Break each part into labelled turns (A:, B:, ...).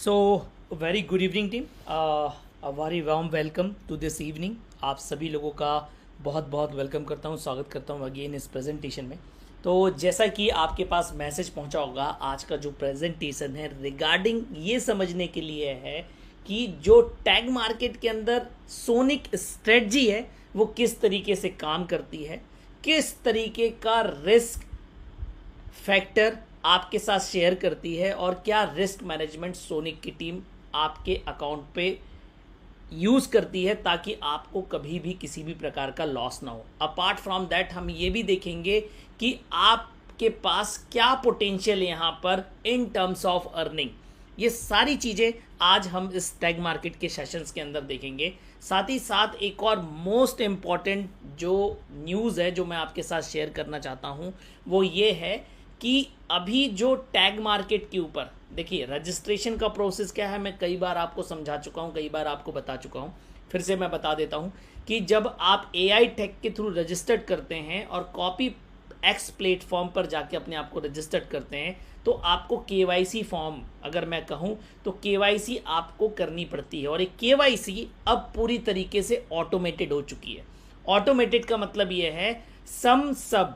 A: So very good evening team, a very warm welcome to this evening. आप सभी लोगों का बहुत बहुत वेलकम करता हूँ, स्वागत करता हूँ अगेन इस प्रेजेंटेशन में। तो जैसा कि आपके पास मैसेज पहुँचा होगा, आज का जो प्रेजेंटेशन है रिगार्डिंग ये समझने के लिए है कि जो टैग मार्केट के अंदर सोनिक स्ट्रेटजी है वो किस तरीके से काम करती है, किस तरीके का रिस्क फैक्टर आपके साथ शेयर करती है और क्या रिस्क मैनेजमेंट सोनिक की टीम आपके अकाउंट पे यूज़ करती है ताकि आपको कभी भी किसी भी प्रकार का लॉस ना हो। अपार्ट फ्रॉम दैट हम ये भी देखेंगे कि आपके पास क्या पोटेंशियल यहाँ पर इन टर्म्स ऑफ अर्निंग। ये सारी चीज़ें आज हम इस टैग मार्केट के सेशंस के अंदर देखेंगे। साथ ही साथ एक और मोस्ट इम्पॉर्टेंट जो न्यूज़ है जो मैं आपके साथ शेयर करना चाहता हूँ वो ये है कि अभी जो टैग मार्केट के ऊपर देखिए रजिस्ट्रेशन का प्रोसेस क्या है, मैं कई बार आपको समझा चुका हूँ, कई बार आपको बता चुका हूँ, फिर से मैं बता देता हूँ कि जब आप AI टेक के थ्रू रजिस्टर्ड करते हैं और कॉपी एक्स प्लेटफॉर्म पर जाके अपने आप को रजिस्टर्ड करते हैं तो आपको KYC फॉर्म, अगर मैं कहूँ तो KYC आपको करनी पड़ती है। और ये KYC अब पूरी तरीके से ऑटोमेटेड हो चुकी है। ऑटोमेटेड का मतलब ये है SUMSUB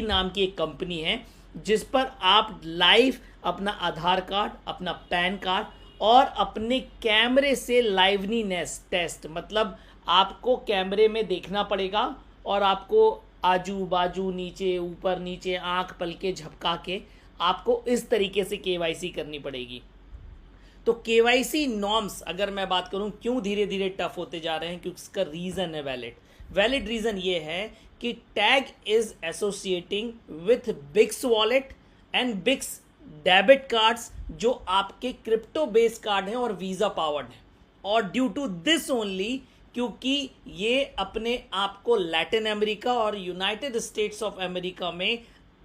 A: नाम की एक कंपनी है जिस पर आप लाइव अपना आधार कार्ड, अपना पैन कार्ड और अपने कैमरे से लाइवलीनेस टेस्ट, मतलब आपको कैमरे में देखना पड़ेगा और आपको आजू बाजू नीचे ऊपर नीचे आंख पलके झपका के आपको इस तरीके से KYC करनी पड़ेगी। तो KYC नॉर्म्स अगर मैं बात करूं क्यों धीरे धीरे टफ होते जा रहे हैं, क्योंकि इसका रीज़न है वैलिड रीज़न ये है कि tag is associating with Bix wallet and Bix debit cards जो आपके क्रिप्टो बेस्ड कार्ड हैं और वीज़ा पावर्ड हैं। और ड्यू टू दिस ओनली, क्योंकि ये अपने आप को लैटिन अमेरिका और यूनाइटेड स्टेट्स ऑफ अमेरिका में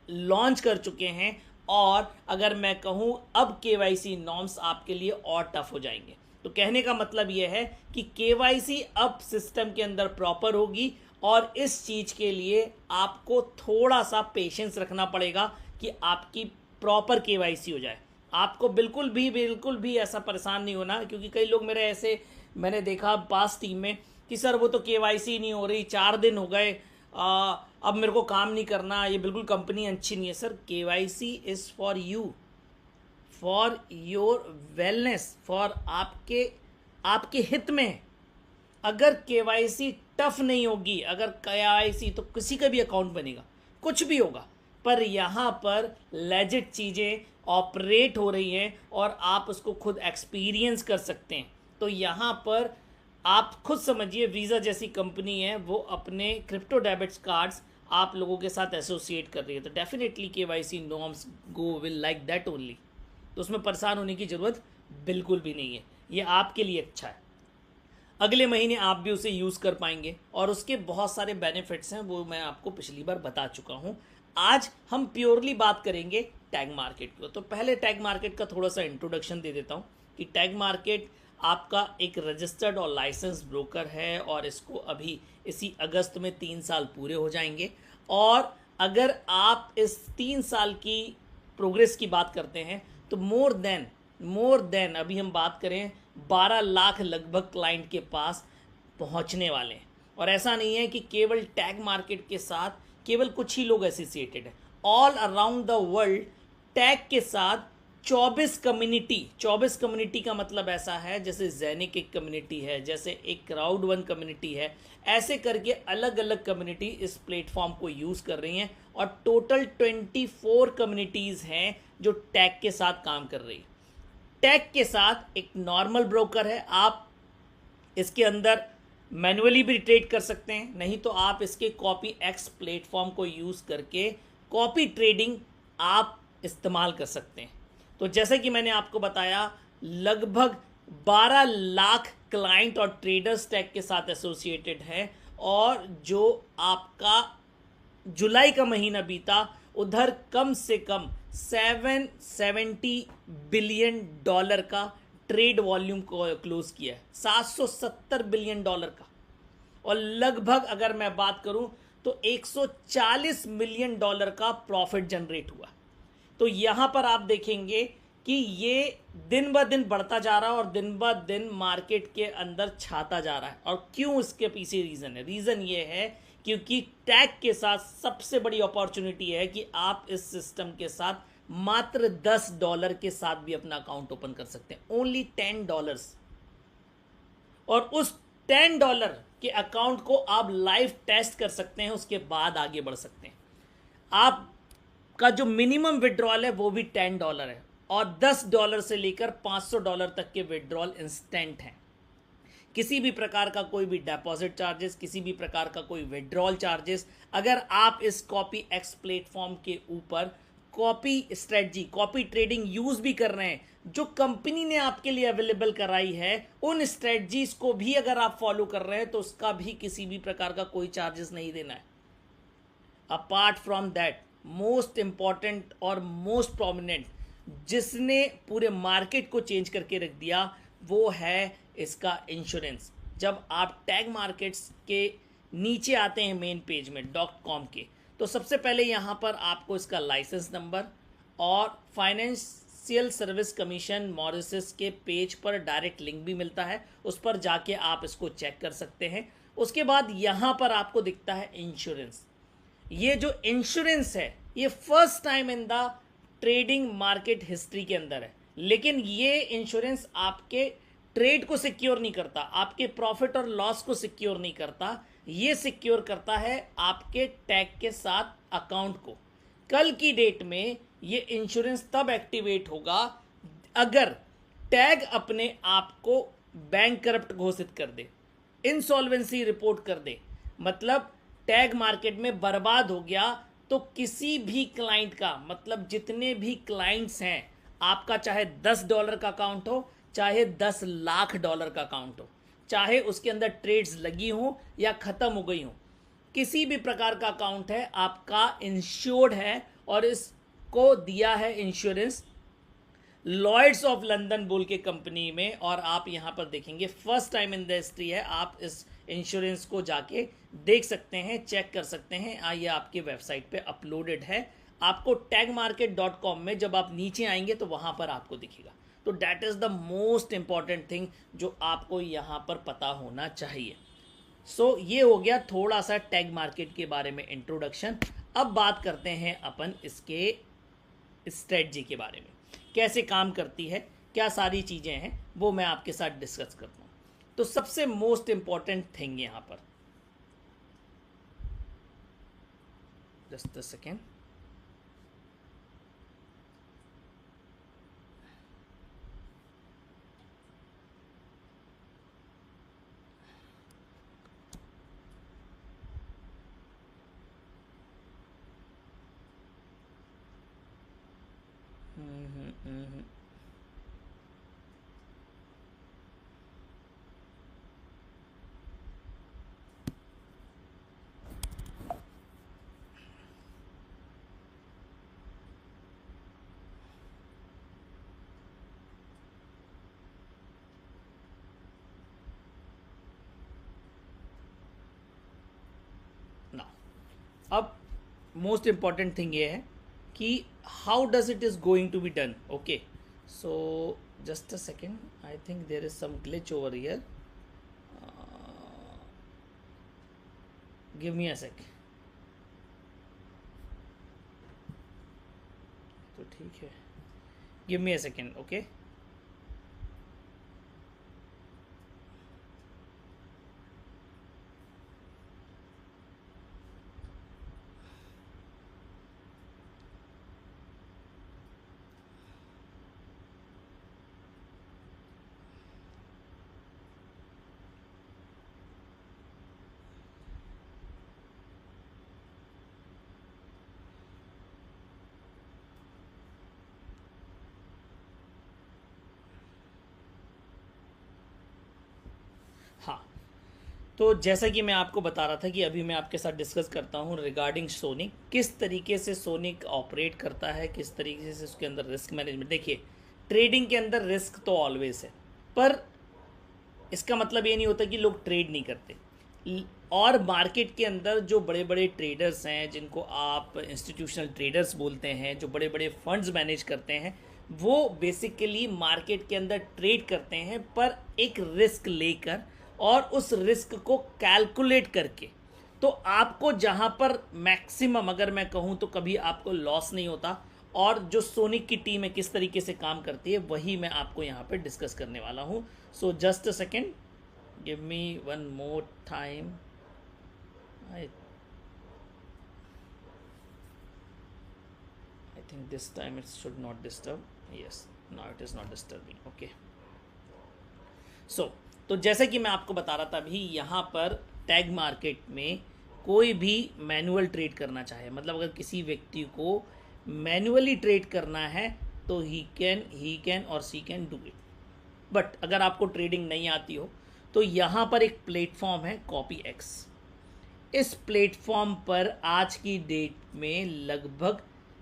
A: लॉन्च कर चुके हैं, और अगर मैं कहूँ अब KYC नॉर्म्स आपके लिए और टफ हो जाएंगे। तो कहने का मतलब यह है कि KYC अब सिस्टम के अंदर प्रॉपर होगी और इस चीज़ के लिए आपको थोड़ा सा पेशेंस रखना पड़ेगा कि आपकी प्रॉपर KYC हो जाए। आपको बिल्कुल भी ऐसा परेशान नहीं होना, क्योंकि कई लोग मेरे ऐसे मैंने देखा पास टीम में कि सर वो तो KYC नहीं हो रही, 4 दिन हो गए, अब मेरे को काम नहीं करना, ये बिल्कुल कंपनी अच्छी नहीं है। Sir KYC is for you, for your wellness, for आपके हित में। अगर KYC टफ नहीं होगी, अगर KYC तो किसी का भी अकाउंट बनेगा, कुछ भी होगा, पर यहाँ पर लेजिट चीज़ें ऑपरेट हो रही हैं और आप उसको खुद एक्सपीरियंस कर सकते हैं। तो यहाँ पर आप खुद समझिए, वीज़ा जैसी कंपनी है वो अपने क्रिप्टो डेबिट्स कार्ड्स आप लोगों के साथ एसोसिएट कर रही है, तो definitely KYC norms go will like that only. तो उसमें परेशान होने की ज़रूरत बिल्कुल भी नहीं है, ये आपके लिए अच्छा है। अगले महीने आप भी उसे यूज़ कर पाएंगे और उसके बहुत सारे बेनिफिट्स हैं, वो मैं आपको पिछली बार बता चुका हूँ। आज हम प्योरली बात करेंगे टैग मार्केट को। तो पहले टैग मार्केट का थोड़ा सा इंट्रोडक्शन दे देता हूँ कि टैग मार्केट आपका एक रजिस्टर्ड और लाइसेंस ब्रोकर है और इसको अभी इसी अगस्त में 3 साल पूरे हो जाएंगे। और अगर आप इस 3 साल की प्रोग्रेस की बात करते हैं तो मोर देन अभी हम बात करें 12 लाख लगभग क्लाइंट के पास पहुंचने वाले हैं। और ऐसा नहीं है कि केवल टैग मार्केट के साथ केवल कुछ ही लोग एसोसिएटेड हैं, all around the world tag के साथ 24 कम्युनिटी का मतलब ऐसा है जैसे ज़ेनिक एक कम्युनिटी है, जैसे एक क्राउड वन कम्युनिटी है, ऐसे करके अलग अलग कम्युनिटी इस प्लेटफॉर्म को यूज़ कर रही हैं। और टोटल 24 कम्युनिटीज़ हैं जो टैग के साथ काम कर रही है। टैग के साथ एक नॉर्मल ब्रोकर है, आप इसके अंदर मैनुअली भी ट्रेड कर सकते हैं, नहीं तो आप इसके कॉपी एक्स प्लेटफॉर्म को यूज़ करके कॉपी ट्रेडिंग आप इस्तेमाल कर सकते हैं। तो जैसे कि मैंने आपको बताया लगभग 12 लाख क्लाइंट और ट्रेडर्स टैग के साथ एसोसिएटेड हैं। और जो आपका जुलाई का महीना बीता उधर कम से कम $770 बिलियन का ट्रेड वॉल्यूम को क्लोज किया है, $770 बिलियन का। और लगभग अगर मैं बात करूं तो $140 मिलियन का प्रॉफिट जनरेट हुआ। तो यहां पर आप देखेंगे कि ये दिन ब दिन बढ़ता जा रहा है और दिन ब दिन मार्केट के अंदर छाता जा रहा है। और क्यों, इसके पीछे रीज़न है। रीज़न ये है क्योंकि टैग के साथ सबसे बड़ी अपॉर्चुनिटी है कि आप इस सिस्टम के साथ मात्र $10 के साथ भी अपना अकाउंट ओपन कर सकते हैं। ओनली $10। और उस $10 के अकाउंट को आप लाइव टेस्ट कर सकते हैं, उसके बाद आगे बढ़ सकते हैं। आपका जो मिनिमम विड्रॉल है वो भी $10 है और $10 से लेकर $500 तक के विड्रॉल इंस्टेंट हैं। किसी भी प्रकार का कोई भी डिपॉजिट चार्जेस, किसी भी प्रकार का कोई विड्रॉल चार्जेस, अगर आप इस कॉपी एक्स प्लेटफॉर्म के ऊपर copy strategy, copy trading use भी कर रहे हैं, जो कंपनी ने आपके लिए अवेलेबल कराई है, उन स्ट्रेटजीज को भी अगर आप फॉलो कर रहे हैं तो उसका भी किसी भी प्रकार का कोई चार्जेस नहीं देना है। Apart from that, most important और मोस्ट प्रोमिनेंट जिसने पूरे मार्केट को चेंज करके रख दिया वो है इसका इंश्योरेंस। जब आप टैग मार्केट्स के नीचे आते हैं मेन पेज में .com के, तो सबसे पहले यहाँ पर आपको इसका लाइसेंस नंबर और फाइनेंशियल सर्विस कमीशन मॉरिशस के पेज पर डायरेक्ट लिंक भी मिलता है, उस पर जाके आप इसको चेक कर सकते हैं। उसके बाद यहाँ पर आपको दिखता है इंश्योरेंस। ये जो इंश्योरेंस है ये first time in the trading market history के अंदर है, लेकिन ये इंश्योरेंस आपके ट्रेड को सिक्योर नहीं करता, आपके प्रॉफिट और लॉस को सिक्योर नहीं करता, ये सिक्योर करता है आपके टैग के साथ अकाउंट को। कल की डेट में ये इंश्योरेंस तब एक्टिवेट होगा अगर टैग अपने आप को बैंक करप्ट घोषित कर दे, इंसॉल्वेंसी रिपोर्ट कर दे, मतलब टैग मार्केट में बर्बाद हो गया, तो किसी भी क्लाइंट का, मतलब जितने भी क्लाइंट्स हैं, आपका चाहे $10 का अकाउंट हो, चाहे $10 लाख का अकाउंट हो, चाहे उसके अंदर ट्रेड्स लगी हो या खत्म हो गई हो, किसी भी प्रकार का अकाउंट है आपका इंश्योर्ड है। और इसको दिया है इंश्योरेंस लॉयड्स ऑफ लंदन बोल के कंपनी में, और आप यहां पर देखेंगे first time in the history है। आप इस इंश्योरेंस को जाके देख सकते हैं, चेक कर सकते हैं, ये आपके वेबसाइट पे अपलोडेड है। आपको tagmarket.com में जब आप नीचे आएंगे तो वहां पर आपको दिखेगा। तो that is the most important thing जो आपको यहाँ पर पता होना चाहिए। सो ये हो गया थोड़ा सा टैग मार्केट के बारे में इंट्रोडक्शन। अब बात करते हैं अपन इसके स्ट्रेटजी के बारे में, कैसे काम करती है, क्या सारी चीज़ें हैं, वो मैं आपके साथ डिस्कस करता हूँ। तो सबसे मोस्ट इंपॉर्टेंट थिंग यहाँ पर, जस्ट अ सेकेंड, अब मोस्ट इंपॉर्टेंट थिंग ये है कि how does it is going to be done. Okay, so just a second, I think there is some glitch over here, give me a sec. तो ठीक है, give me a second. Okay, हाँ, तो जैसा कि मैं आपको बता रहा था कि अभी मैं आपके साथ डिस्कस करता हूँ रिगार्डिंग सोनिक, किस तरीके से सोनिक ऑपरेट करता है, किस तरीके से उसके अंदर रिस्क मैनेजमेंट। देखिए, ट्रेडिंग के अंदर रिस्क तो ऑलवेज है, पर इसका मतलब ये नहीं होता कि लोग ट्रेड नहीं करते। और मार्केट के अंदर जो बड़े बड़े ट्रेडर्स हैं, जिनको आप इंस्टीट्यूशनल ट्रेडर्स बोलते हैं, जो बड़े बड़े फंड्स मैनेज करते हैं, वो बेसिकली मार्केट के अंदर ट्रेड करते हैं पर एक रिस्क लेकर और उस रिस्क को कैलकुलेट करके। तो आपको जहां पर मैक्सिमम अगर मैं कहूं तो कभी आपको लॉस नहीं होता, और जो सोनिक की टीम है किस तरीके से काम करती है वही मैं आपको यहां पे डिस्कस करने वाला हूं। सो just a second, give me one more time. I think this time it should not disturb. Yes, now it is not disturbing. Okay. So, तो जैसे कि मैं आपको बता रहा था अभी, यहाँ पर टैग मार्केट में कोई भी मैनुअल ट्रेड करना चाहे, मतलब अगर किसी व्यक्ति को मैनुअली ट्रेड करना है तो ही कैन और सी कैन डू इट। बट अगर आपको ट्रेडिंग नहीं आती हो तो यहाँ पर एक प्लेटफॉर्म है कॉपी एक्स। इस प्लेटफॉर्म पर आज की डेट में लगभग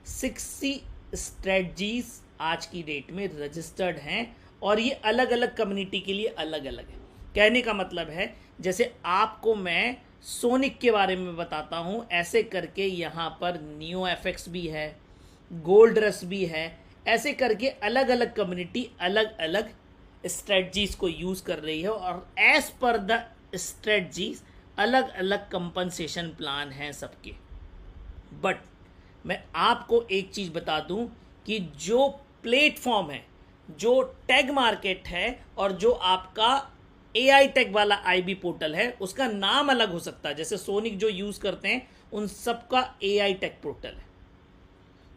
A: 60 स्ट्रेटजीज आज की डेट में रजिस्टर्ड हैं, और ये अलग अलग कम्युनिटी के लिए अलग अलग है। कहने का मतलब है जैसे आपको मैं सोनिक के बारे में बताता हूँ, ऐसे करके यहाँ पर नियो एफएक्स भी है, गोल्ड रश भी है, ऐसे करके अलग अलग कम्युनिटी अलग अलग स्ट्रेटजीज को यूज़ कर रही है, और एज पर द स्ट्रेटजीज अलग अलग कंपनसेशन प्लान हैं सबके। बट मैं आपको एक चीज़ बता दूं कि जो प्लेटफॉर्म है, जो टैग मार्केट है, और जो आपका एआई टैग वाला आईबी पोर्टल है, उसका नाम अलग हो सकता है। जैसे सोनिक जो यूज़ करते हैं उन सबका एआई टैग पोर्टल है।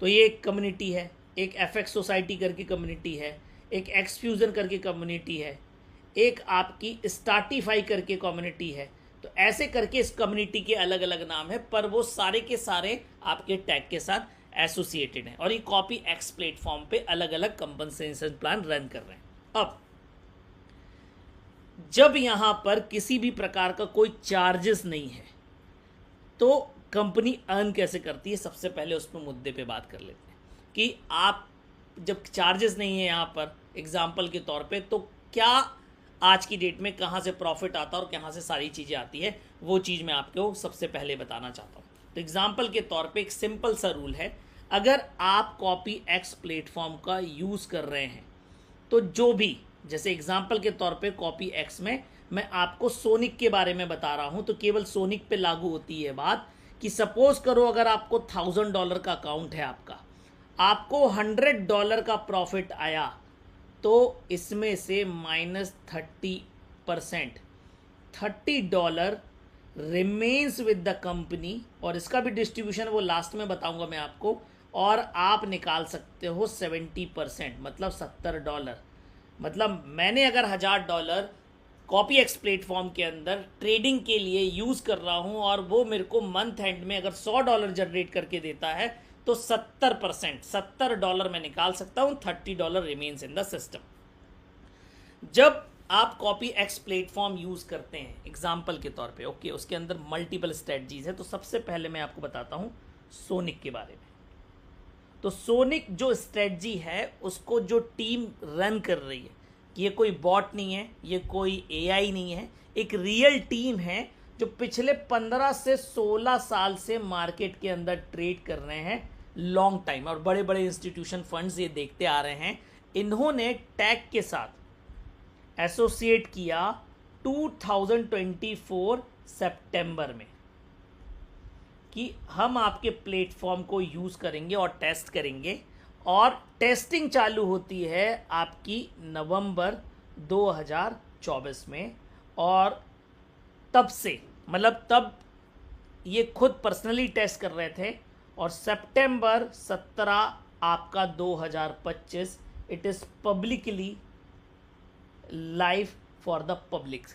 A: तो ये एक कम्युनिटी है, एक एफएक्स सोसाइटी करके कम्युनिटी है, एक एक्सफ्यूजन करके कम्युनिटी है, एक आपकी स्टार्टिफाई करके कम्युनिटी है। तो ऐसे करके इस कम्युनिटी के अलग अलग नाम है, पर वो सारे के सारे आपके टैग के साथ एसोसिएटेड हैं, और ये कॉपी एक्स प्लेटफॉर्म पे अलग अलग कंपनसेशन प्लान रन कर रहे हैं। अब जब यहाँ पर किसी भी प्रकार का कोई चार्जेस नहीं है तो कंपनी अर्न कैसे करती है, सबसे पहले उस पर मुद्दे पे बात कर लेते हैं कि आप जब चार्जेस नहीं है यहाँ पर एग्जाम्पल के तौर पे, तो क्या आज की डेट में कहाँ से प्रॉफिट आता है और कहाँ से सारी चीज़ें आती है, वो चीज़ मैं आपको सबसे पहले बताना चाहता हूँ। तो एग्जाम्पल के तौर पे एक सिंपल सा रूल है, अगर आप कॉपी एक्स प्लेटफॉर्म का यूज़ कर रहे हैं तो जो भी, जैसे एग्जाम्पल के तौर पे कॉपी एक्स में मैं आपको सोनिक के बारे में बता रहा हूँ, तो केवल सोनिक पे लागू होती है बात कि सपोज करो अगर आपको $1000 का अकाउंट है आपको $100 का प्रॉफिट आया, तो इसमें से -30% $30 रिमेन्स विद द कंपनी, और इसका भी डिस्ट्रीब्यूशन वो लास्ट में बताऊंगा मैं आपको, और आप निकाल सकते हो 70%, मतलब $70। मतलब मैंने अगर $1000 कॉपी एक्स प्लेटफॉर्म के अंदर ट्रेडिंग के लिए यूज़ कर रहा हूँ, और वो मेरे को मंथ एंड में अगर $100 जनरेट करके देता है, तो 70% $70 मैं निकाल सकता हूँ, $30 रिमेन्स इन द सिस्टम। जब आप कॉपी एक्स प्लेटफॉर्म यूज़ करते हैं एग्जाम्पल के तौर पे, ओके, उसके अंदर मल्टीपल स्ट्रेटजीज है, तो सबसे पहले मैं आपको बताता हूँ सोनिक के बारे में। तो सोनिक जो स्ट्रेटजी है उसको जो टीम रन कर रही है, ये कोई बॉट नहीं है, ये कोई एआई नहीं है, एक रियल टीम है जो पिछले 15 से 16 साल से मार्केट के अंदर ट्रेड कर रहे हैं लॉन्ग टाइम, और बड़े बड़े इंस्टीट्यूशन फंड्स ये देखते आ रहे हैं। इन्होंने टैग के साथ एसोसिएट किया 2024 सितंबर में कि हम आपके प्लेटफॉर्म को यूज़ करेंगे और टेस्ट करेंगे, और टेस्टिंग चालू होती है आपकी नवंबर 2024 में, और तब से मतलब तब ये खुद पर्सनली टेस्ट कर रहे थे, और सितंबर 17 आपका 2025 it is publicly live for the public.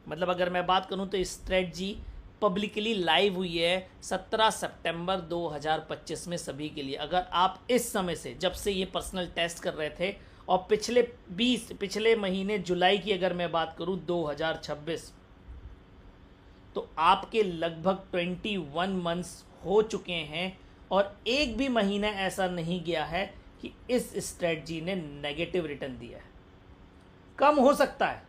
A: मतलब अगर मैं बात करूं तो स्ट्रेटजी पब्लिकली लाइव हुई है 17 सितंबर 2025 में सभी के लिए। अगर आप इस समय से, जब से ये पर्सनल टेस्ट कर रहे थे, और पिछले महीने जुलाई की अगर मैं बात करूं 2026, तो आपके लगभग 21 मंथ्स हो चुके हैं, और एक भी महीना ऐसा नहीं गया है कि इस स्ट्रेटजी ने नेगेटिव रिटर्न दिया है। कम हो सकता है,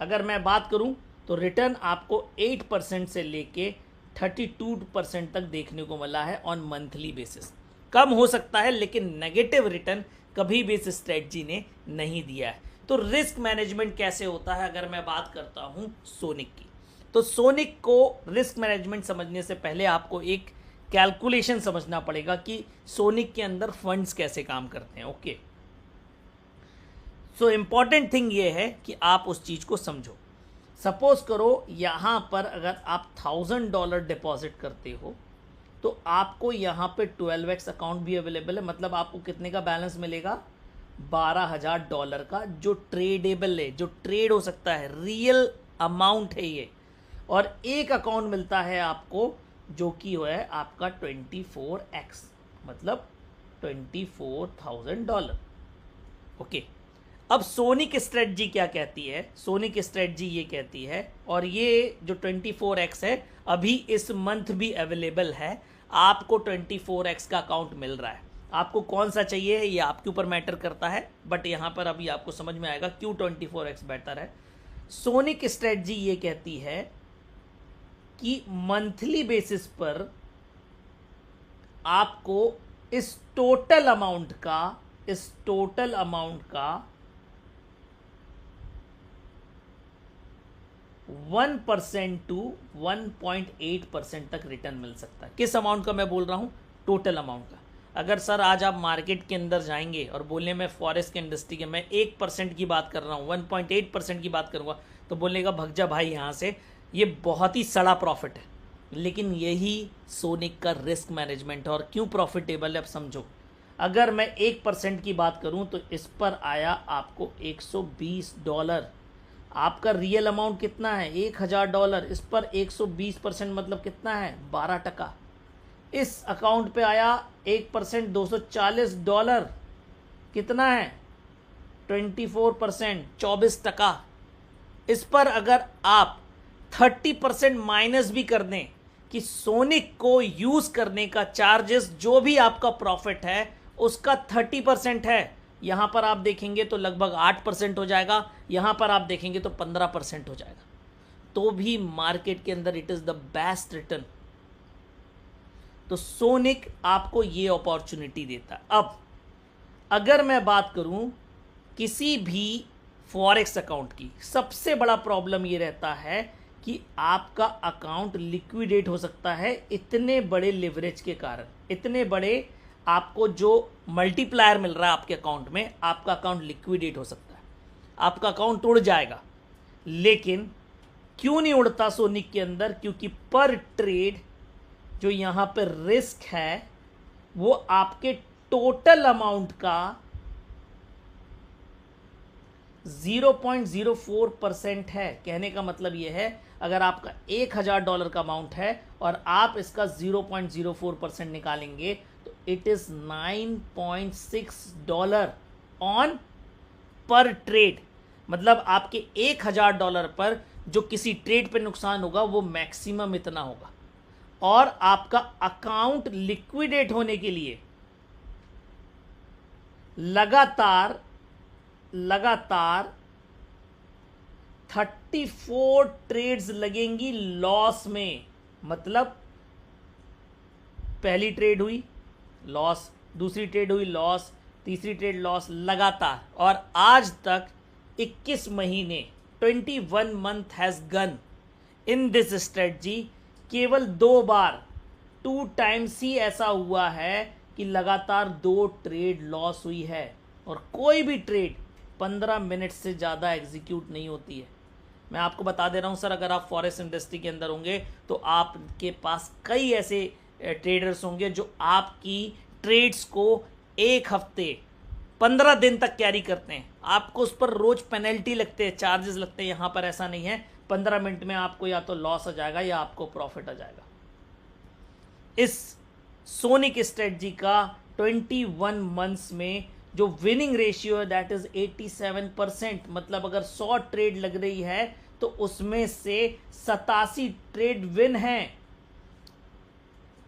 A: अगर मैं बात करूं तो रिटर्न आपको 8% से लेके 32% तक देखने को मिला है ऑन मंथली बेसिस। कम हो सकता है, लेकिन नेगेटिव रिटर्न कभी भी इस स्ट्रेटजी ने नहीं दिया है। तो रिस्क मैनेजमेंट कैसे होता है अगर मैं बात करता हूं सोनिक की, तो सोनिक को रिस्क मैनेजमेंट समझने से पहले आपको एक कैलकुलेशन समझना पड़ेगा कि सोनिक के अंदर फंड्स कैसे काम करते हैं। ओके, सो इंपॉर्टेंट थिंग ये है कि आप उस चीज को समझो। सपोज करो यहां पर अगर आप $1000 डिपॉजिट करते हो तो आपको यहां पे 12x अकाउंट भी अवेलेबल है, मतलब आपको कितने का बैलेंस मिलेगा, $12,000 का, जो ट्रेडेबल है, जो ट्रेड हो सकता है, रियल अमाउंट है ये। और एक अकाउंट मिलता है आपको जो कि है आपका 24x, मतलब $24,000। ओके, अब सोनिक स्ट्रेटजी क्या कहती है, सोनिक स्ट्रेटजी ये कहती है, और ये जो 24x है अभी इस मंथ भी अवेलेबल है, आपको 24x का अकाउंट मिल रहा है। आपको कौन सा चाहिए ये आपके ऊपर मैटर करता है, बट यहां पर अभी आपको समझ में आएगा क्यों 24x बेटर है। सोनिक स्ट्रेटजी ये कहती है कि मंथली बेसिस पर आपको इस टोटल अमाउंट का 1% टू 1.8% तक रिटर्न मिल सकता है। किस अमाउंट का मैं बोल रहा हूं, टोटल अमाउंट का। अगर सर आज आप मार्केट के अंदर जाएंगे और बोलने में फॉरेस्ट के इंडस्ट्री के मैं 1% की बात कर रहा हूं, 1.8% की बात करूंगा, तो बोलेगा भग जा भाई यहां से, ये बहुत ही सड़ा प्रॉफिट है। लेकिन यही सोनिक का रिस्क मैनेजमेंट है। और क्यों प्रॉफिटेबल है अब समझो। अगर मैं 1% की बात करूं तो इस पर आया आपको $120। आपका रियल अमाउंट कितना है, $1000। इस पर 120% मतलब कितना है, 12%। इस अकाउंट पे आया 1% $240, कितना है, 24%, 24%। इस पर अगर आप 30% माइनस भी कर दें कि सोनिक को यूज करने का चार्जेस जो भी आपका प्रॉफिट है उसका 30% है, यहां पर आप देखेंगे तो लगभग 8% हो जाएगा, यहां पर आप देखेंगे तो 15% हो जाएगा, तो भी मार्केट के अंदर it is the best return. तो सोनिक आपको ये अपॉर्चुनिटी देता है। अब अगर मैं बात करूं किसी भी फॉरेक्स अकाउंट की, सबसे बड़ा प्रॉब्लम ये रहता है कि आपका अकाउंट लिक्विडेट हो सकता है इतने बड़े लिवरेज के कारण, इतने बड़े आपको जो मल्टीप्लायर मिल रहा है आपके अकाउंट में, आपका अकाउंट लिक्विडेट हो सकता है, आपका अकाउंट उड़ जाएगा। लेकिन क्यों नहीं उड़ता सोनिक के अंदर, क्योंकि पर ट्रेड जो यहां पर रिस्क है वो आपके टोटल अमाउंट का 0.04% है। कहने का मतलब ये है अगर आपका $1000 का अमाउंट है और आप इसका 0.04% निकालेंगे तो इट इज $9.6 ऑन पर ट्रेड। मतलब आपके $1000 पर जो किसी ट्रेड पे नुकसान होगा वो मैक्सिमम इतना होगा। और आपका अकाउंट लिक्विडेट होने के लिए लगातार 34 ट्रेड्स लगेंगी लॉस में। मतलब पहली ट्रेड हुई लॉस, दूसरी ट्रेड हुई लॉस, तीसरी ट्रेड लॉस, लगातार। और आज तक 21 महीने 21 month has gun in this strategy. केवल 2 बार 2 टाइम्स ही ऐसा हुआ है कि लगातार 2 ट्रेड लॉस हुई है। और कोई भी ट्रेड 15 मिनट से ज़्यादा एग्जीक्यूट नहीं होती है। मैं आपको बता दे रहा हूं सर, अगर आप फॉरेस्ट इंडस्ट्री के अंदर होंगे तो आपके पास कई ऐसे ट्रेडर्स होंगे जो आपकी ट्रेड्स को 1 हफ्ते 15 दिन तक कैरी करते हैं। आपको उस पर रोज पेनल्टी लगते हैं, चार्जेस लगते हैं। यहां पर ऐसा नहीं है, 15 मिनट में आपको या तो लॉस आ जाएगा या आपको प्रॉफिट आ जाएगा। इस सोनिक स्ट्रेटजी का 21 मंथ्स में जो विनिंग रेशियो है दैट इज 87%। मतलब अगर 100 ट्रेड लग रही है तो उसमें से 87 ट्रेड विन है,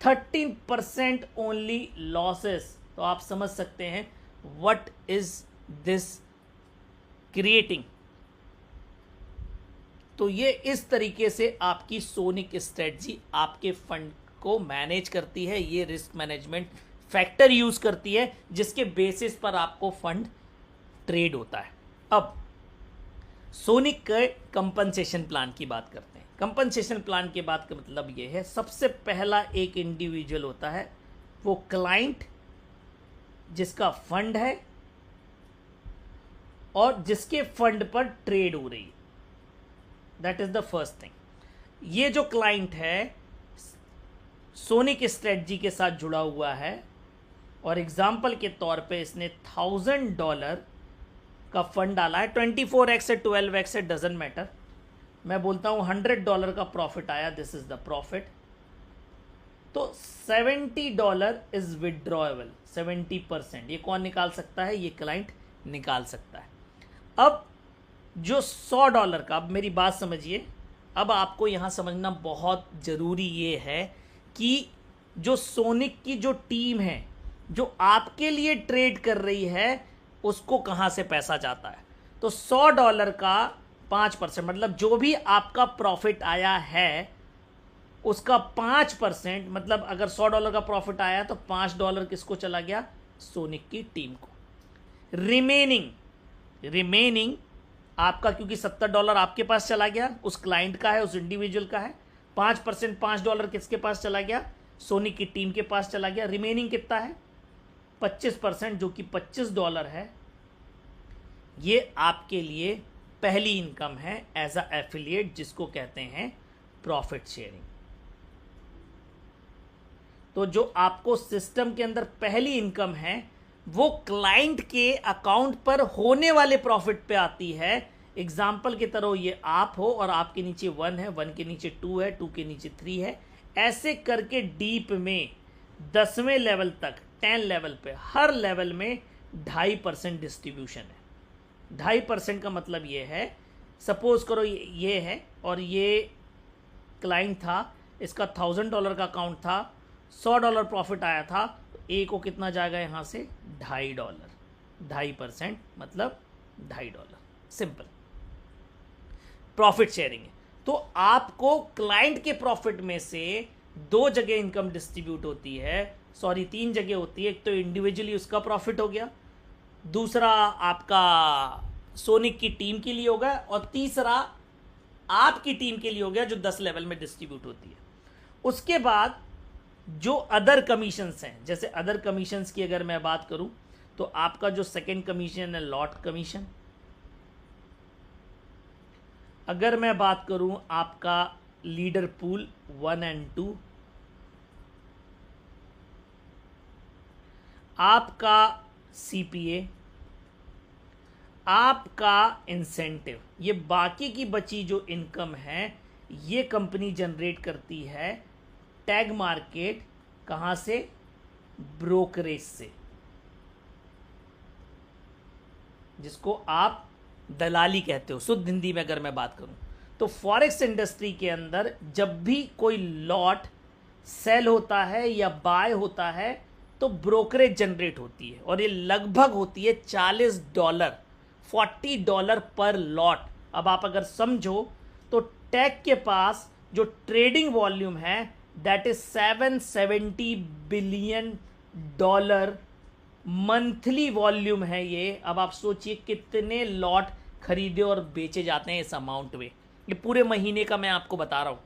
A: 13% ओनली लॉसेस। तो आप समझ सकते हैं व्हाट इज दिस क्रिएटिंग। तो ये इस तरीके से आपकी सोनिक स्ट्रेटजी आपके फंड को मैनेज करती है। ये रिस्क मैनेजमेंट फैक्टर यूज करती है जिसके बेसिस पर आपको फंड ट्रेड होता है। अब सोनिक के कंपनसेशन प्लान की बात करते हैं। कंपनसेशन प्लान की बात का मतलब यह है, सबसे पहला एक इंडिविजुअल होता है, वो क्लाइंट जिसका फंड है और जिसके फंड पर ट्रेड हो रही है। That is the first thing. ये जो क्लाइंट है सोनिक स्ट्रेटजी के साथ जुड़ा हुआ है और एग्जाम्पल के तौर पे इसने $1000 का फंड डाला है। 24x से 12x से डजेंट मैटर। मैं बोलता हूं $100 का प्रॉफिट आया, दिस इज द प्रॉफिट। तो $70 इज विड्रॉएबल, 70%। ये कौन निकाल सकता है? ये क्लाइंट निकाल सकता है। अब जो $100 का, अब मेरी बात समझिए, अब आपको यहां समझना बहुत जरूरी ये है कि जो सोनिक की जो टीम है जो आपके लिए ट्रेड कर रही है उसको कहां से पैसा जाता है। तो $100 का 5%, मतलब जो भी आपका प्रॉफिट आया है उसका 5%, मतलब अगर $100 का प्रॉफिट आया तो $5 किसको चला गया? सोनिक की टीम को। रिमेनिंग आपका, क्योंकि $70 आपके पास चला गया, उस क्लाइंट का है, उस इंडिविजुअल का है। 5% $5 किसके पास चला गया? सोनिक की टीम के पास चला गया। रिमेनिंग कितना है? 25%, जो कि $25 है। ये आपके लिए पहली इनकम है एज अ एफिलिएट, जिसको कहते हैं प्रॉफिट शेयरिंग। तो जो आपको सिस्टम के अंदर पहली इनकम है वो क्लाइंट के अकाउंट पर होने वाले प्रॉफिट पे आती है। एग्जाम्पल की तरह ये आप हो और आपके नीचे 1 है, 1 के नीचे 2 है, 2 के नीचे 3 है, ऐसे करके डीप में 10वें लेवल तक, 10 लेवल पे, हर लेवल में 2.5% डिस्ट्रीब्यूशन है। 2.5% का मतलब ये है, सपोज करो ये है और ये क्लाइंट था, इसका $1000 का अकाउंट था, $100 प्रॉफिट आया था, तो ए को कितना जाएगा यहाँ से? $2.5। 2.5% मतलब $2.5। सिंपल प्रॉफिट शेयरिंग है। तो आपको क्लाइंट के प्रॉफिट में से 2 जगह इनकम डिस्ट्रीब्यूट होती है, सॉरी 3 जगह होती है। एक तो इंडिविजुअली उसका प्रॉफिट हो गया, दूसरा आपका सोनिक की टीम के लिए होगा और तीसरा आपकी टीम के लिए हो गया, जो 10 लेवल में डिस्ट्रीब्यूट होती है। उसके बाद जो अदर कमीशंस हैं, जैसे अदर कमीशंस की अगर मैं बात करूं तो आपका जो सेकंड कमीशन है लॉट कमीशन। अगर मैं बात करूं आपका लीडर पूल 1 और 2, आपका सीपीए, आपका इंसेंटिव, ये बाकी की बची जो इनकम है ये कंपनी जनरेट करती है टैग मार्केट, कहां से? ब्रोकरेज से, जिसको आप दलाली कहते हो शुद्ध हिंदी में अगर मैं बात करूं। तो फॉरेक्स इंडस्ट्री के अंदर जब भी कोई लॉट सेल होता है या बाय होता है तो ब्रोकरेज जनरेट होती है और ये लगभग होती है $40 पर लॉट। अब आप अगर समझो तो टैग के पास जो ट्रेडिंग वॉल्यूम है that is $770 billion monthly volume है ये। अब आप सोचिए कितने लॉट खरीदे और बेचे जाते हैं इस अमाउंट में। ये पूरे महीने का मैं आपको बता रहा हूं।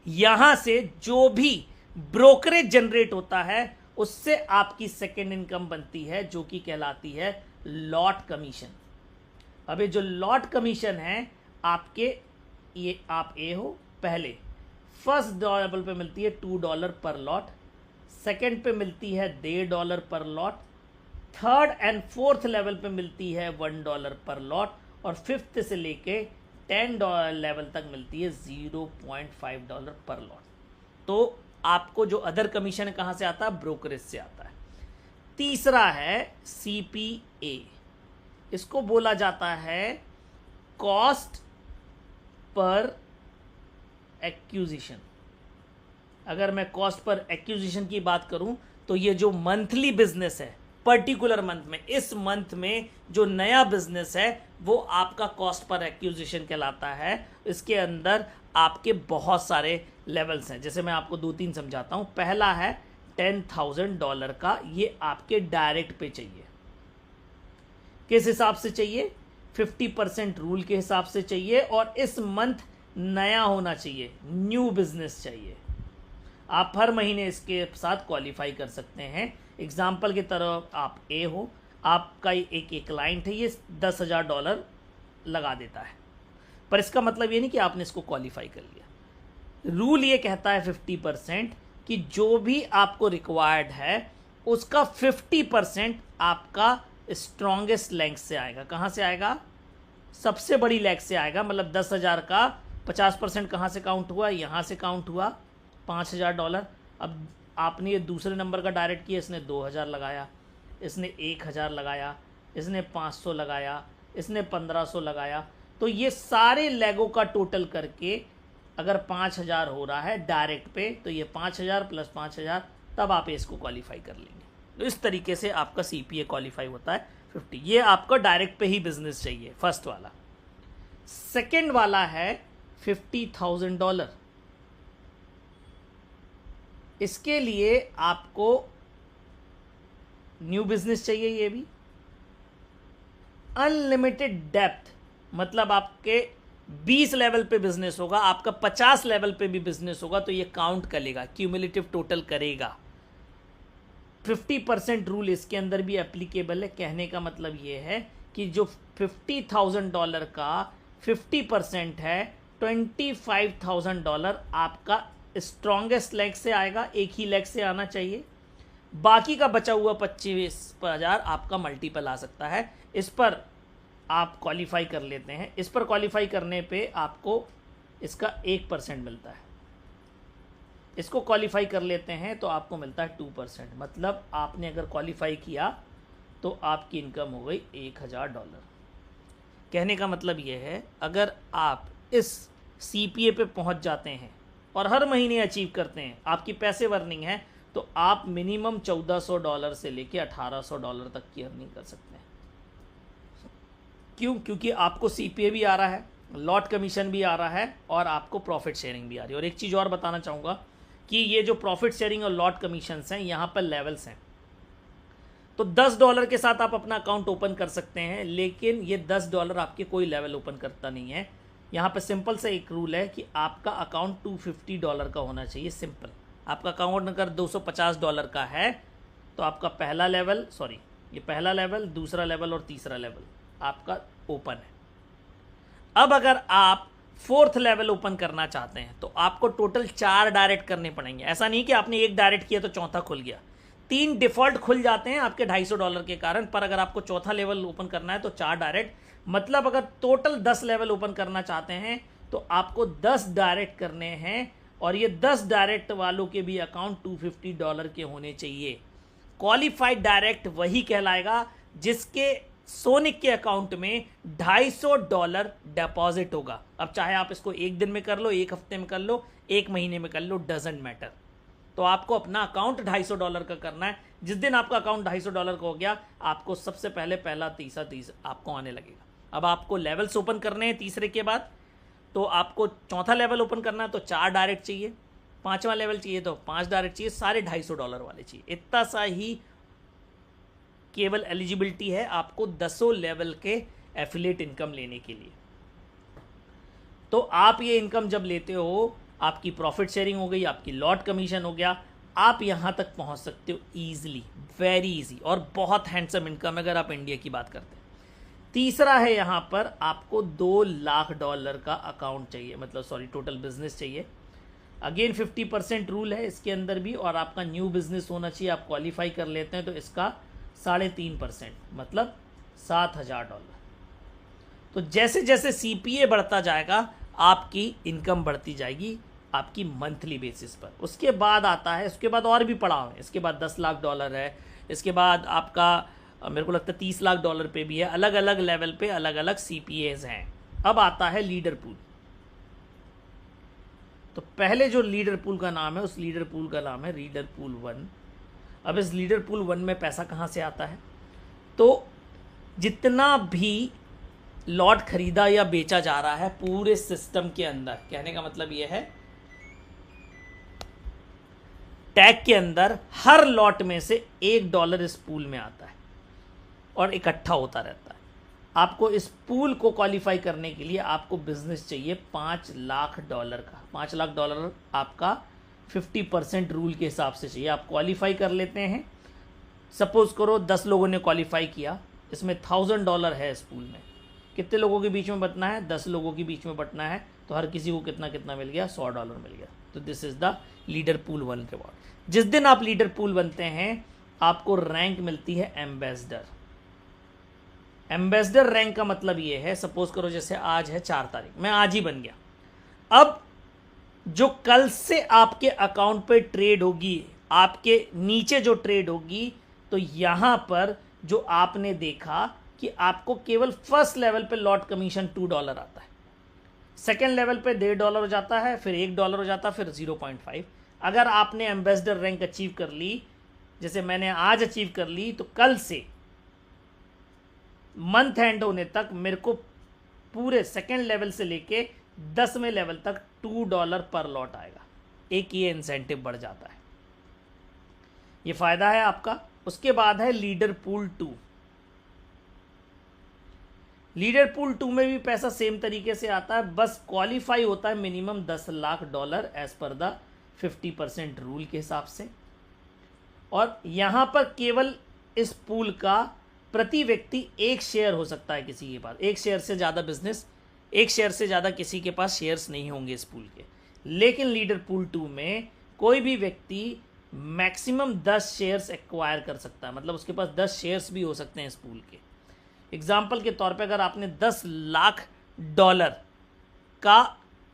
A: यहां से जो भी ब्रोकरेज जनरेट होता है उससे आपकी सेकेंड इनकम बनती है, जो कि कहलाती है लॉट कमीशन। अब ये जो लॉट कमीशन है आपके, ये आप ए हो, पहले फर्स्ट लेवल पे मिलती है $2 पर लॉट, सेकंड पे मिलती है $1.5 पर lot, third and fourth level पे मिलती है $1 पर लॉट और फिफ्थ से लेके $10 लेवल तक मिलती है $0.5 पर लॉट। तो आपको जो अदर कमीशन कहां से आता है? ब्रोकरेज से आता है। तीसरा है सीपीए, इसको बोला जाता है कॉस्ट पर एक्विजिशन। अगर मैं कॉस्ट पर एक्विजिशन की बात करूं तो ये जो मंथली बिजनेस है पर्टिकुलर मंथ में, इस मंथ में जो नया बिजनेस है वो आपका कॉस्ट पर एक्विजिशन कहलाता है। इसके अंदर आपके बहुत सारे लेवल्स हैं, जैसे मैं आपको 2-3 समझाता हूं। पहला है $10,000 का, ये आपके डायरेक्ट पे चाहिए। किस हिसाब से चाहिए? 50% रूल के हिसाब से चाहिए, और इस मंथ नया होना चाहिए, न्यू बिजनेस चाहिए। आप हर महीने इसके साथ क्वालिफाई कर सकते हैं। एग्जाम्पल की तरह आप ए हो, आपका एक क्लाइंट है, ये $10,000 लगा देता है, पर इसका मतलब ये नहीं कि आपने इसको क्वालिफाई कर लिया। रूल ये कहता है 50% कि जो भी आपको रिक्वायर्ड है उसका 50% आपका स्ट्रॉन्गेस्ट लेग से आएगा। कहाँ से आएगा? सबसे बड़ी लेग से आएगा। मतलब 10,000 का 50% कहाँ से काउंट हुआ? यहाँ से काउंट हुआ, $5,000। अब आपने ये दूसरे नंबर का डायरेक्ट किया, इसने 2,000 लगाया, इसने 1,000 लगाया, इसने 500 लगाया, इसने 1,500 लगाया। तो ये सारे लेगों का टोटल करके अगर 5,000 हो रहा है डायरेक्ट पे, तो ये 5,000 प्लस 5,000, तब आप इसको क्वालिफाई कर लेंगे। तो इस तरीके से आपका CPA क्वालिफाई होता है 50। ये आपका डायरेक्ट पे ही बिजनेस चाहिए, फर्स्ट वाला। सेकेंड वाला है $50,000। इसके लिए आपको न्यू बिजनेस चाहिए, ये भी अनलिमिटेड डेप्थ, मतलब आपके 20 लेवल पे बिजनेस होगा, आपका 50 लेवल पे भी बिजनेस होगा, तो ये काउंट करेगा, क्यूमुलेटिव टोटल करेगा। 50% रूल इसके अंदर भी एप्लीकेबल है। कहने का मतलब ये है कि जो $50,000 का 50% है, $25,000 आपका स्ट्रॉन्गेस्ट लेग से आएगा, एक ही लेग से आना चाहिए। बाकी का बचा हुआ 25,000 आपका मल्टीपल आ सकता है। इस पर आप क्वालिफाई कर लेते हैं। इस पर क्वालिफाई करने पे आपको इसका 1% मिलता है। इसको क्वालिफाई कर लेते हैं तो आपको मिलता है 2%। मतलब आपने अगर क्वालिफाई किया तो आपकी इनकम हो गई $1,000। कहने का मतलब ये है, अगर आप इस CPA पे पहुंच जाते हैं और हर महीने अचीव करते हैं, आपकी पैसिव अर्निंग है, तो आप मिनिमम $1,400 से लेके $1,800 तक की अर्निंग कर सकते हैं। क्यों? क्योंकि आपको CPA भी आ रहा है, लॉट कमीशन भी आ रहा है, और आपको प्रॉफिट शेयरिंग भी आ रही है। और एक चीज़ और बताना चाहूँगा कि ये जो प्रॉफिट शेयरिंग और लॉट कमीशंस हैं, यहाँ पर लेवल्स हैं। तो $10 के साथ आप अपना अकाउंट ओपन कर सकते हैं, लेकिन ये $10 आपके कोई लेवल ओपन करता नहीं है। यहाँ पर सिंपल सा एक रूल है कि आपका अकाउंट $250 का होना चाहिए। सिंपल। आपका अकाउंट अगर $250 का है तो आपका पहला लेवल, ये पहला लेवल, दूसरा लेवल और तीसरा लेवल आपका ओपन है। अब अगर आप 4th लेवल ओपन करना चाहते हैं तो आपको टोटल 4 डायरेक्ट करने पड़ेंगे। ऐसा नहीं कि आपने एक डायरेक्ट किया तो चौथा खुल गया। 3 डिफॉल्ट खुल जाते हैं आपके $250 के कारण, पर अगर आपको चौथा लेवल ओपन करना है तो 4 डायरेक्ट। मतलब अगर टोटल 10 लेवल ओपन करना चाहते हैं तो आपको 10 डायरेक्ट करने हैं, और ये 10 डायरेक्ट वालों के भी अकाउंट $250 के होने चाहिए। क्वालिफाइड डायरेक्ट वही कहलाएगा जिसके सोनिक के अकाउंट में $250 डिपॉजिट होगा। अब चाहे आप इसको एक दिन में कर लो, एक हफ्ते में कर लो, एक महीने में कर लो, डजेंट मैटर। तो आपको अपना अकाउंट $250 का करना है। जिस दिन आपका अकाउंट $250 का हो गया, आपको सबसे पहले पहला तीसरा आपको आने लगेगा। अब आपको लेवल्स ओपन करने हैं तीसरे के बाद, तो आपको चौथा लेवल ओपन करना है तो 4 डायरेक्ट चाहिए, 5वां लेवल चाहिए तो 5 डायरेक्ट चाहिए, सारे $250 वाले चाहिए। इतना सा ही केवल एलिजिबिलिटी है आपको 10 लेवल के एफिलिएट इनकम लेने के लिए। तो आप ये इनकम जब लेते हो, आपकी प्रॉफिट शेयरिंग हो गई, आपकी लॉट कमीशन हो गया, आप यहाँ तक पहुँच सकते हो ईजिली, वेरी इजी, और बहुत हैंडसम इनकम अगर आप इंडिया की बात करते हैं। तीसरा है यहाँ पर आपको $2 लाख का अकाउंट चाहिए, मतलब टोटल बिजनेस चाहिए। अगेन 50% रूल है इसके अंदर भी, और आपका न्यू बिजनेस होना चाहिए। आप क्वालिफाई कर लेते हैं तो इसका 3.5%, मतलब $7,000। तो जैसे जैसे CPA बढ़ता जाएगा आपकी इनकम बढ़ती जाएगी आपकी मंथली बेसिस पर। उसके बाद आता है, उसके बाद और भी पड़ाव है। इसके बाद $10 लाख है, इसके बाद आपका मेरे को लगता है $30 लाख पे भी है। अलग अलग लेवल पे अलग अलग CPAs हैं। अब आता है लीडर पूल। तो पहले जो लीडर पूल का नाम है, उस लीडर पूल का नाम है लीडर पूल 1। अब इस लीडर पूल 1 में पैसा कहाँ से आता है? तो जितना भी लॉट खरीदा या बेचा जा रहा है पूरे सिस्टम के अंदर, कहने का मतलब यह है टैग के अंदर हर लॉट में से $1 इस पूल में आता है और इकट्ठा होता रहता है। आपको इस पूल को क्वालिफाई करने के लिए आपको बिजनेस चाहिए $5 लाख का। $5 लाख आपका 50% रूल के हिसाब से चाहिए। आप क्वालिफाई कर लेते हैं। सपोज करो 10 लोगों ने क्वालिफाई किया, इसमें $1000 है इस पूल में। कितने लोगों के बीच में बंटना है? 10 लोगों के बीच में बंटना है, तो हर किसी को कितना कितना मिल गया? $100 मिल गया। तो this is the leader pool 1 reward. जिस दिन आप लीडर पूल बनते हैं आपको रैंक मिलती है एम्बेसडर। एम्बेसडर रैंक का मतलब ये है, सपोज करो जैसे आज है 4 तारीख, मैं आज ही बन गया। अब जो कल से आपके अकाउंट पे ट्रेड होगी, आपके नीचे जो ट्रेड होगी, तो यहां पर जो आपने देखा कि आपको केवल फर्स्ट लेवल पे लॉट कमीशन $2 आता है, सेकेंड लेवल पे $1.5 हो जाता है, फिर $1 हो जाता है, फिर 0.5। अगर आपने एम्बेसडर रैंक अचीव कर ली, जैसे मैंने आज अचीव कर ली, तो कल से मंथ एंड होने तक मेरे को पूरे सेकेंड लेवल से लेके 10वें लेवल तक $2 पर लॉट आएगा। एक ये इंसेंटिव बढ़ जाता है, ये फायदा है आपका। उसके बाद है लीडर पूल 2। लीडर पूल 2 में भी पैसा सेम तरीके से आता है, बस क्वालिफाई होता है minimum $10 lakh as per the 50% rule के हिसाब से। और यहां पर केवल इस पूल का प्रति व्यक्ति 1 शेयर हो सकता है किसी के पास। 1 शेयर से ज़्यादा बिजनेस, 1 शेयर से ज़्यादा किसी के पास शेयर्स नहीं होंगे इस पूल के। लेकिन लीडर पूल 2 में कोई भी व्यक्ति मैक्सिमम 10 शेयर्स एक्वायर कर सकता है, मतलब उसके पास 10 शेयर्स भी हो सकते हैं इस पूल के। एग्जाम्पल के तौर पे अगर आपने $10 लाख का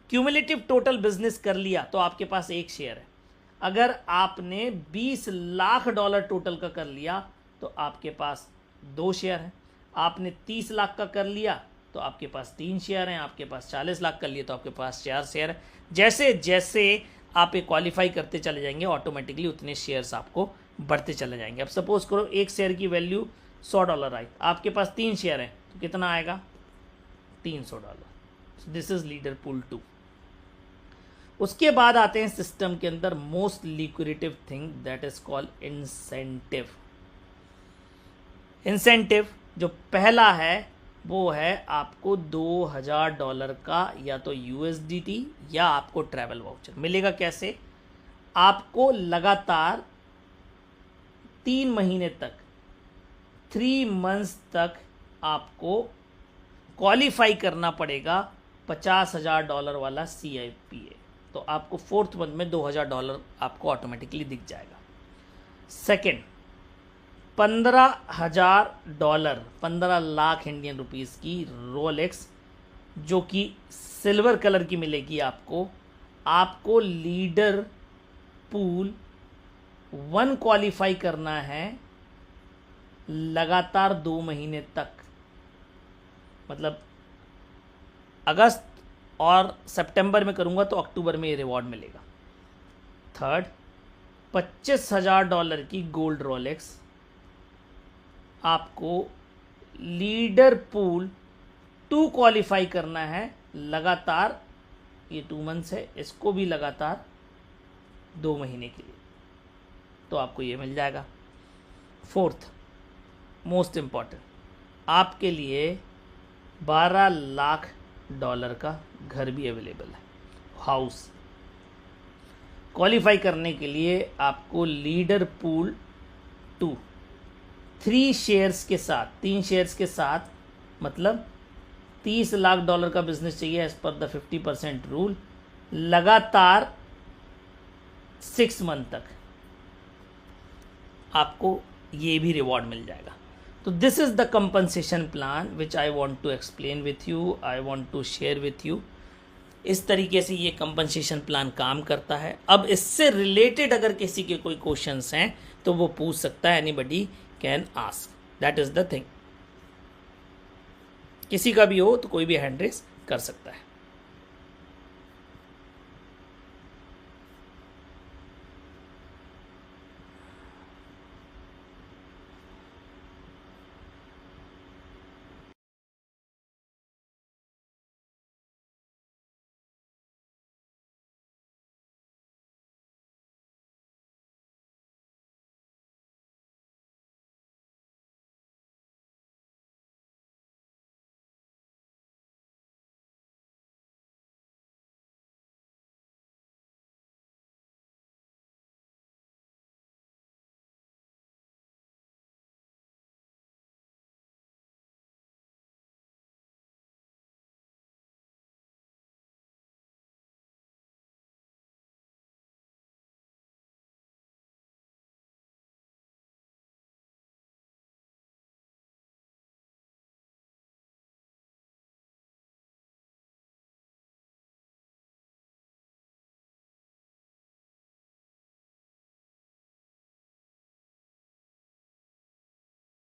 A: क्यूमुलेटिव टोटल बिजनेस कर लिया तो आपके पास 1 शेयर है। अगर आपने $20 लाख टोटल का कर लिया तो आपके पास 2 शेयर हैं। आपने 30 लाख का कर लिया तो आपके पास 3 शेयर हैं। आपके पास 40 लाख कर लिए तो आपके पास 4 शेयर है। जैसे जैसे आप ये क्वालिफाई करते चले जाएंगे ऑटोमेटिकली उतने शेयर्स आपको बढ़ते चले जाएंगे। अब सपोज करो 1 शेयर की वैल्यू $100 आई, आपके पास 3 शेयर हैं तो कितना आएगा? $300। This is leader pool 2। उसके बाद आते हैं सिस्टम के अंदर most liquidative thing that is called incentive. Incentive जो पहला है वो है आपको $2000 का या तो USDT या आपको ट्रैवल वाउचर मिलेगा। कैसे? आपको लगातार 3 महीने तक 3 मंथ्स तक आपको क्वालिफाई करना पड़ेगा $50,000 वाला CIPA। तो आपको 4th मंथ में $2000 आपको ऑटोमेटिकली दिख जाएगा। सेकेंड, $15,000 15 लाख इंडियन रुपीस की रोलेक्स जो कि सिल्वर कलर की मिलेगी आपको लीडर पूल 1 क्वालिफाई करना है लगातार 2 महीने तक, मतलब अगस्त और सितंबर में करूंगा तो अक्टूबर में ये रिवॉर्ड मिलेगा। थर्ड, $25,000 की गोल्ड रोलेक्स आपको लीडर पूल 2 क्वालिफाई करना है लगातार, ये 2 मंथ्स है, इसको भी लगातार 2 महीने के लिए, तो आपको ये मिल जाएगा। फोर्थ मोस्ट इम्पॉर्टेंट, आपके लिए $12 लाख का घर भी अवेलेबल है, हाउस। क्वालिफाई करने के लिए आपको लीडर पूल 2 3 शेयर्स के साथ, 3 शेयर्स के साथ, मतलब $30 लाख का बिजनेस चाहिए एज पर द 50% रूल, लगातार 6 मंथ तक आपको ये भी रिवॉर्ड मिल जाएगा। तो this is the compensation plan which I want to explain with you, I want to share with you. इस तरीके से ये कंपनसेशन प्लान काम करता है। अब इससे रिलेटेड अगर किसी के कोई क्वेश्चंस हैं तो वो पूछ सकता है, anybody can ask, that is the thing. किसी का भी हो तो कोई भी हैंड रेस कर सकता है।